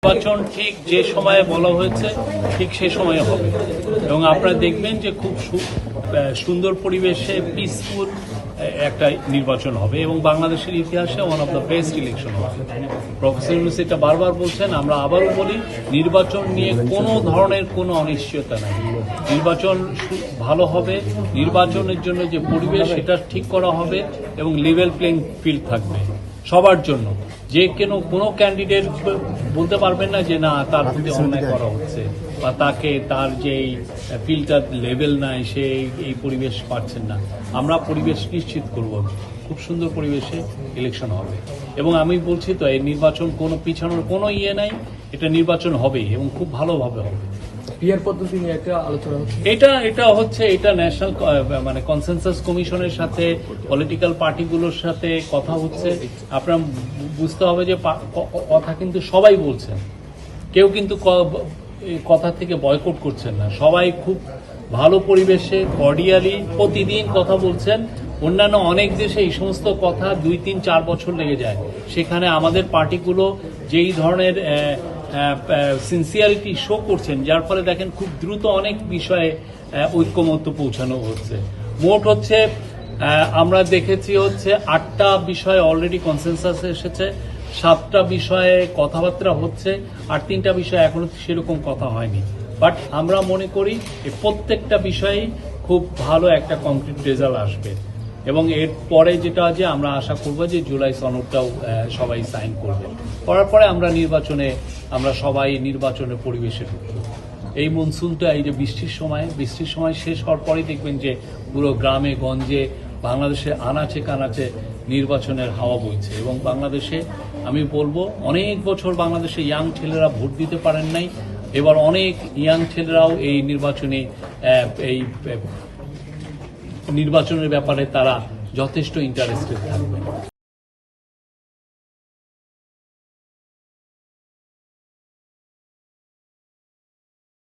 নির্বাচন ঠিক যে সময়ে বলা হয়েছে ঠিক সে সময়ে হবে এবং আপনারা দেখবেন যে খুব সুন্দর পরিবেশে পিসফুল একটা নির্বাচন হবে এবং বাংলাদেশের ইতিহাসে one of the best election হবে। প্রফেসর ইউনূস এটা বারবার বলছেন, আমরা আবারও বলি নির্বাচন নিয়ে কোনো ধরনের কোনো অনিশ্চয়তা নাই। নির্বাচন ভালো হবে, নির্বাচনের জন্য যে পরিবেশ সেটা ঠিক করা হবে এবং লেভেল প্লেইং ফিল্ড থাকবে সবার জন্য। যে কোনো ক্যান্ডিডেট বলতে পারবেন না যে না তার প্রতি অন্যায় করা হচ্ছে বা তাকে তার যে ফিল্ডটার লেভেল নাই সে এই পরিবেশ পাচ্ছেন না। আমরা পরিবেশ নিশ্চিত করব, খুব সুন্দর পরিবেশে ইলেকশন হবে এবং আমি বলছি তো এই নির্বাচন কোনো পিছানোর কোনো নাই, এটা নির্বাচন হবেই এবং খুব ভালোভাবে হবে। পিআর পদ্ধতি নিয়ে একটা আলোচনা হচ্ছে, এটা ন্যাশনাল মানে কনসেনসাস কমিশনের সাথে পলিটিক্যাল পার্টিগুলোর সাথে কথা হচ্ছে। আপনার বুঝতে হবে যে কথা কিন্তু সবাই বলছেন, কেউ কিন্তু কথা থেকে বয়কট করছেন না, সবাই খুব ভালো পরিবেশে কর্ডিয়ালি প্রতিদিন কথা বলছেন। অন্যান্য অনেক দেশে এই সমস্ত কথা 2, 3, 4 বছর লেগে যায়, সেখানে আমাদের পার্টিগুলো যেই ধরনের সিনসিয়ারিটি শো করছেন যার ফলে দেখেন খুব দ্রুত অনেক বিষয়ে ঐক্যমত্য পৌঁছানো হচ্ছে। মোট হচ্ছে আমরা দেখেছি হচ্ছে 8টা বিষয়ে অলরেডি কনসেনসাস এসেছে, 7টা বিষয়ে কথাবার্তা হচ্ছে, আর 3টা বিষয়ে এখনো সেরকম কথা হয়নি। বাট আমরা মনে করি প্রত্যেকটা বিষয়েই খুব ভালো একটা কংক্রিট রেজাল্ট আসবে এবং এর পরে যেটা আছে আমরা আশা করব যে জুলাই সনদটাও সবাই সাইন করবে। করার পরে আমরা সবাই নির্বাচনের পরিবেশে ঢুকব। এই মনসুনটা এই যে বৃষ্টির সময় শেষ হওয়ার পরেই দেখবেন যে পুরো গ্রামে গঞ্জে বাংলাদেশে আনাচে কানাচে নির্বাচনের হাওয়া বইছে এবং বাংলাদেশে আমি বলবো অনেক বছর বাংলাদেশে ইয়াং ছেলেরা ভোট দিতে পারেন নাই, এবার অনেক ইয়াং ছেলেরাও এই নির্বাচনের ব্যাপারে তারা যথেষ্ট ইন্টারেস্টেড থাকবে।